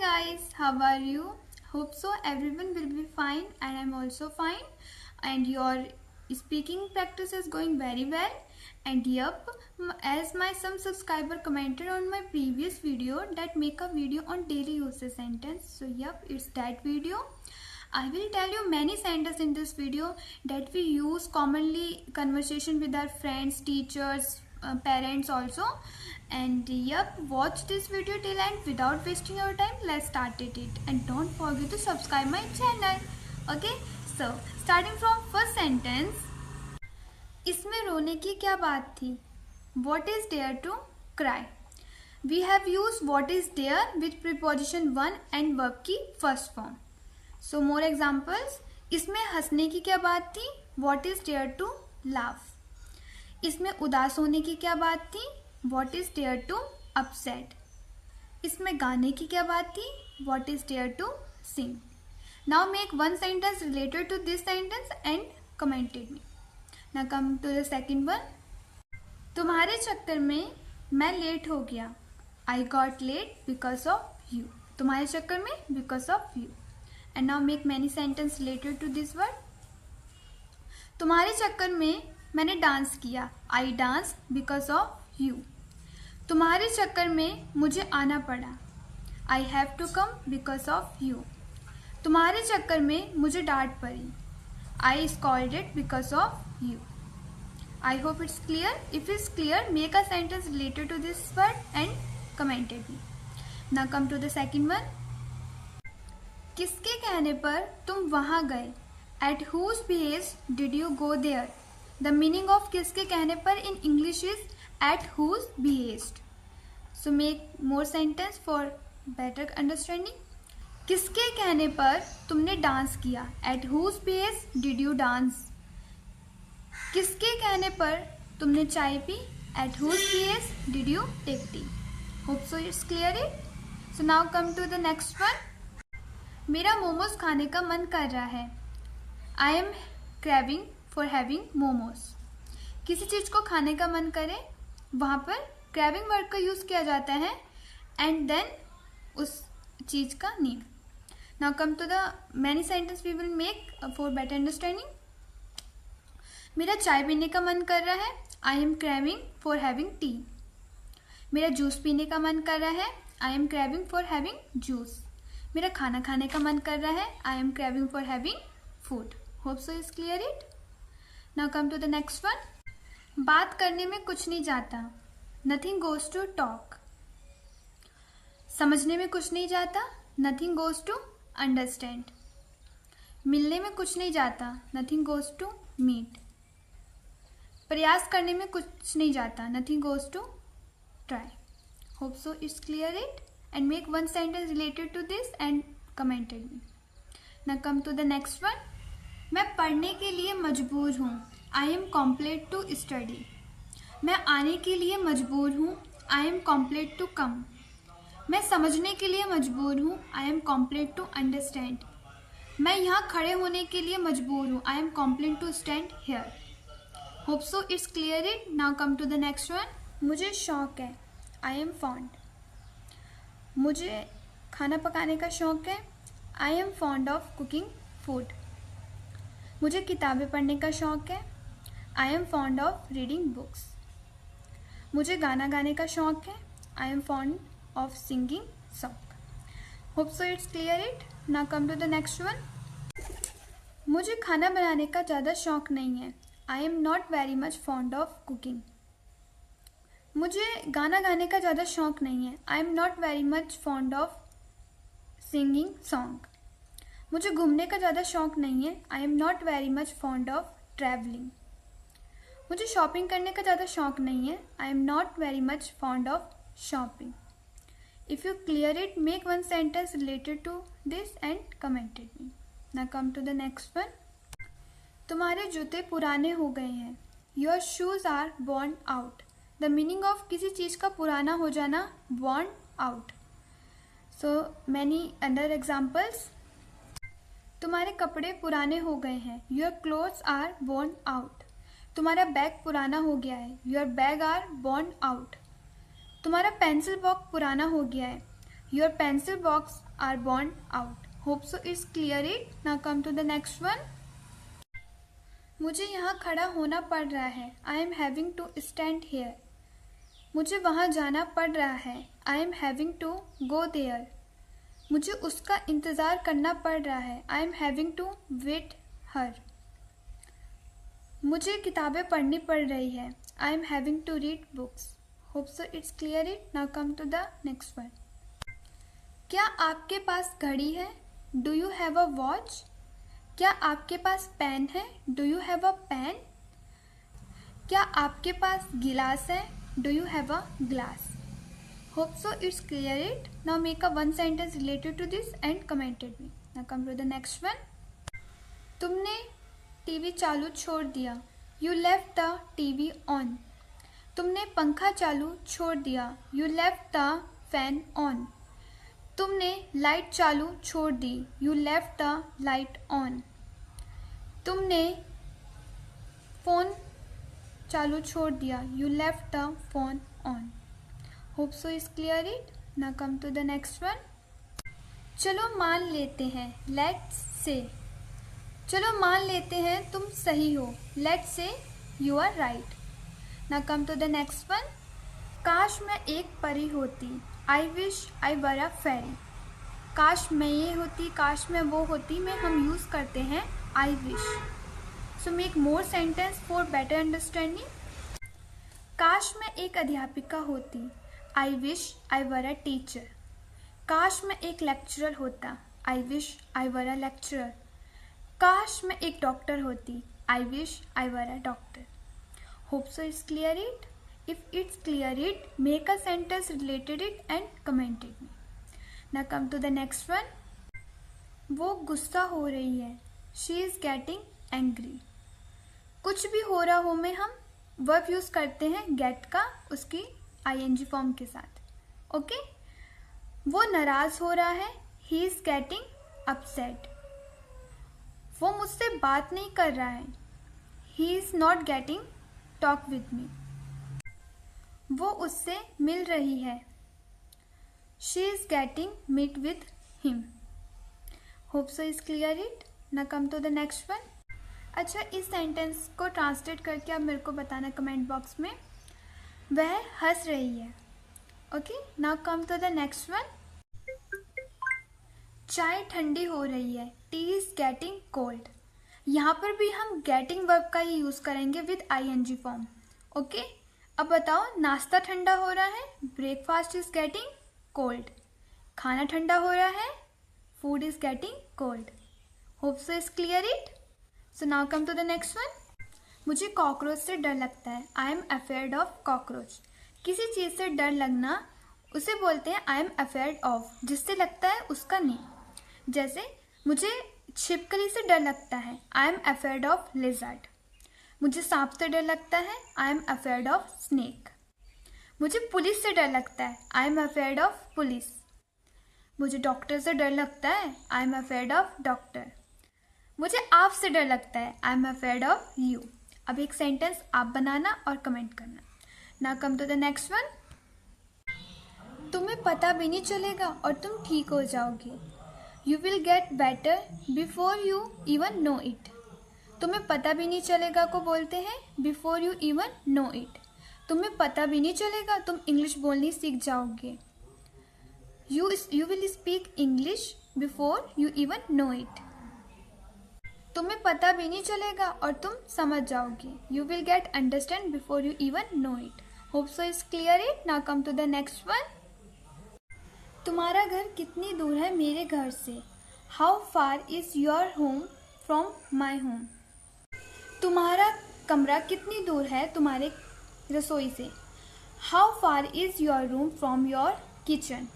guys, how are you? Hope so everyone will be fine and I'm also fine and your speaking practice is going very well. And yup, as my some subscriber commented on my previous video that make a video on daily usage sentence. So yup, it's that video. I will tell you many sentences in this video that we use commonly conversation with our friends, teachers, parents also. And yep, watch this video till end without wasting your time. Let's start it. And don't forget to subscribe my channel. Okay, so starting from first sentence. इसमें रोने की क्या बात थी? What is there to cry? We have used what is there with preposition one and verb की first form. So more examples. इसमें हंसने की क्या बात थी? What is there to laugh? इसमें उदास होने की क्या बात थी? What is there to upset? इसमें गाने की क्या बात थी? What is there to sing? Now make one sentence related to this sentence and comment it me. Now come to the second one. तुम्हारे चक्कर में मैं लेट हो गया. I got late because of you. तुम्हारे चक्कर में because of you. And now make many sentences related to this word. तुम्हारे चक्कर में मैंने डांस किया. I danced because of you. तुम्हारे चक्कर में मुझे आना पड़ा. I have to come because of you. तुम्हारे चक्कर में मुझे डांट पड़ी. I scolded because of you. I hope it's clear. If it's clear, make a sentence related to this word and comment it. Now come to the second one. किसके कहने पर तुम वहाँ गए? At whose behest did you go there? The meaning of किसके कहने पर in English is at whose behest. So make more sentence for better understanding. किसके कहने पर तुमने डांस किया? At whose behest did you dance? किसके कहने पर तुमने चाय P? At whose behest did you take tea? Hope so it's clear it. So now come to the next one. मेरा मोमोज खाने का मन कर रहा है. I am craving for having momos. किसी चीज़ को खाने का मन करे वहाँ पर craving वर्ड का यूज़ किया जाता है and then उस चीज़ का name. Now come to the many sentences we will make for better understanding. मेरा चाय पीने का मन कर रहा है. I am craving for having tea. मेरा जूस पीने का मन कर रहा है. I am craving for having juice. मेरा खाना खाने का मन कर रहा है. I am craving for having food. Hope so is clear it. Now come to the next one. बात करने में कुछ नहीं जाता. Nothing goes to talk. समझने में कुछ नहीं जाता. Nothing goes to understand. मिलने में कुछ नहीं जाता. Nothing goes to meet. प्रयास करने में कुछ नहीं जाता. Nothing goes to try. Hope so it's clear it. And make one sentence related to this and comment it me. Now come to the next one. मैं पढ़ने के लिए मजबूर हूँ. I am compelled to study. मैं आने के लिए मजबूर हूँ. I am compelled to come. मैं समझने के लिए मजबूर हूँ. I am compelled to understand. मैं यहाँ खड़े होने के लिए मजबूर हूँ. I am compelled to stand here. Hope so it's clear it. Now come to the next one. मुझे शौक है. I am fond. मुझे खाना पकाने का शौक़ है. I am fond of cooking food. मुझे किताबें पढ़ने का शौक़ है. I am fond of reading books. मुझे गाना गाने का शौक़ है. I am fond of singing song. Hope so it's clear it. Now come to the next one. मुझे खाना बनाने का ज़्यादा शौक़ नहीं है. I am not very much fond of cooking. मुझे गाना गाने का ज़्यादा शौक़ नहीं है. I am not very much fond of singing song. मुझे घूमने का ज़्यादा शौक़ नहीं है. I am not very much fond of travelling. मुझे शॉपिंग करने का ज़्यादा शौक़ नहीं है. I am not very much fond of shopping. If you clear it, make one sentence related to this and comment it me. Now come to the next one. तुम्हारे जूते पुराने हो गए हैं. Your shoes are worn out. The meaning of किसी चीज़ का पुराना हो जाना, worn out. So many other examples. तुम्हारे कपड़े पुराने हो गए हैं. Your clothes are worn out. तुम्हारा बैग पुराना हो गया है. Your bag are worn out. तुम्हारा पेंसिल बॉक्स पुराना हो गया है. Your pencil box are worn out. Hope so it's clear it. Now come to the next one. मुझे यहाँ खड़ा होना पड़ रहा है. I am having to stand here. मुझे वहाँ जाना पड़ रहा है. I am having to go there. मुझे उसका इंतज़ार करना पड़ रहा है. I am having to wait her. मुझे किताबें पढ़नी पड़ रही है. I am having to read books. Hope so it's clear it. Now come to the next one. क्या आपके पास घड़ी है? Do you have a watch? क्या आपके पास पेन है? Do you have a pen? क्या आपके पास गिलास है? Do you have a glass? Hope so it's clear it. Now make a one sentence related to this and comment it me. Now come to the next one. तुमने TV चालू छोड़ दिया. You left the TV on. तुमने पंखा चालू छोड़ दिया. You left the fan on. तुमने लाइट चालू छोड़ दी. You left the light on. तुमने फ़ोन चालू छोड़ दिया. You left the phone on. Hope so is clear it. Now come to the next one. चलो मान लेते हैं. Let's say. चलो मान लेते हैं तुम सही हो. Let's say you are right. Now come to the next one. काश मैं एक परी होती. I wish I were a fairy. काश मैं ये होती, काश मैं वो होती में हम यूज़ करते हैं I wish. So make more sentence for better understanding. काश मैं एक अध्यापिका होती. I wish I were a teacher. काश मैं एक लेक्चरर होता. I wish I were a lecturer. काश मैं एक डॉक्टर होती. I wish I were a doctor. Hope so it's clear it. If it's clear it, make a sentence related it and comment it. Now come to the next one. वो गुस्सा हो रही है. She is getting angry. कुछ भी हो रहा हो में हम वर्ब यूज़ करते हैं get का उसकी ing फॉर्म के साथ. ओके वो नाराज़ हो रहा है. He is getting upset. वो मुझसे बात नहीं कर रहा है. He is not getting talk with me. वो उससे मिल रही है. She is getting meet with him. Hope so is clear it. Now come to the next one. अच्छा इस सेंटेंस को ट्रांसलेट करके आप मेरे को बताना कमेंट बॉक्स में. वह हंस रही है. Okay now come to the next one. चाय ठंडी हो रही है. Tea is getting cold. यहाँ पर भी हम गेटिंग वर्ब का ही यूज़ करेंगे विद ing फॉर्म. ओके अब बताओ नाश्ता ठंडा हो रहा है. Breakfast is getting cold. खाना ठंडा हो रहा है. Food is getting cold. Hope so is clear it. So now come to the next one. मुझे कॉकरोच से डर लगता है. I am afraid of cockroach. किसी चीज़ से डर लगना उसे बोलते हैं आई एम अफेयर्ड ऑफ. जिससे लगता है उसका नहीं. जैसे मुझे छिपकली से डर लगता है. I am afraid of lizard. मुझे सांप से डर लगता है. I am afraid of snake. मुझे पुलिस से डर लगता है. I am afraid of police. मुझे डॉक्टर से डर लगता है. I am afraid of doctor. मुझे आप से डर लगता है. I am afraid of you. अब एक सेंटेंस आप बनाना और कमेंट करना. Now come to the next one. तुम्हें पता भी नहीं चलेगा और तुम ठीक हो जाओगे. You will get better before you even know it. तुम्हें पता भी नहीं चलेगा को बोलते हैं before you even know it. तुम्हें पता भी नहीं चलेगा तुम इंग्लिश बोलनी सीख जाओगे. You will speak English before you even know it. तुम्हें पता भी नहीं चलेगा और तुम समझ जाओगे. You will get understand before you even know it. Hope so is clear it. Now come to the next one. तुम्हारा घर कितनी दूर है मेरे घर से. How far is your home from my home. तुम्हारा कमरा कितनी दूर है तुम्हारे रसोई से. How far is your room from your kitchen.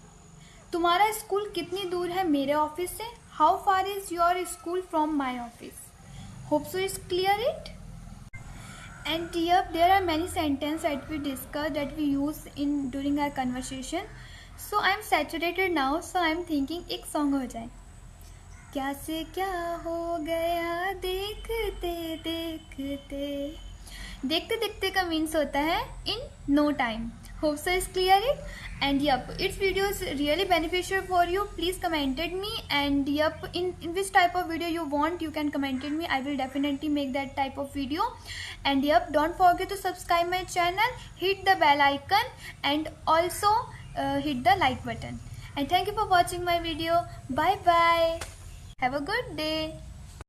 तुम्हारा स्कूल कितनी दूर है मेरे ऑफिस से. How far is your school from my office. Hope so is clear it. And here there are many sentences that we discuss that we use in during our conversation. So I am saturated now, so I am thinking एक song हो जाए. क्या से क्या हो गया देखते देखते. देखते देखते का मीन्स होता है in no time. Hope so is clear it. And yep, its video is really beneficial for you. Please commented me, and yep, in which type of video you want, you can commented me. I will definitely make that type of video. And yep, don't forget to subscribe my channel, hit the bell icon, and also hit the like button. And thank you for watching my video. Bye bye. Have a good day.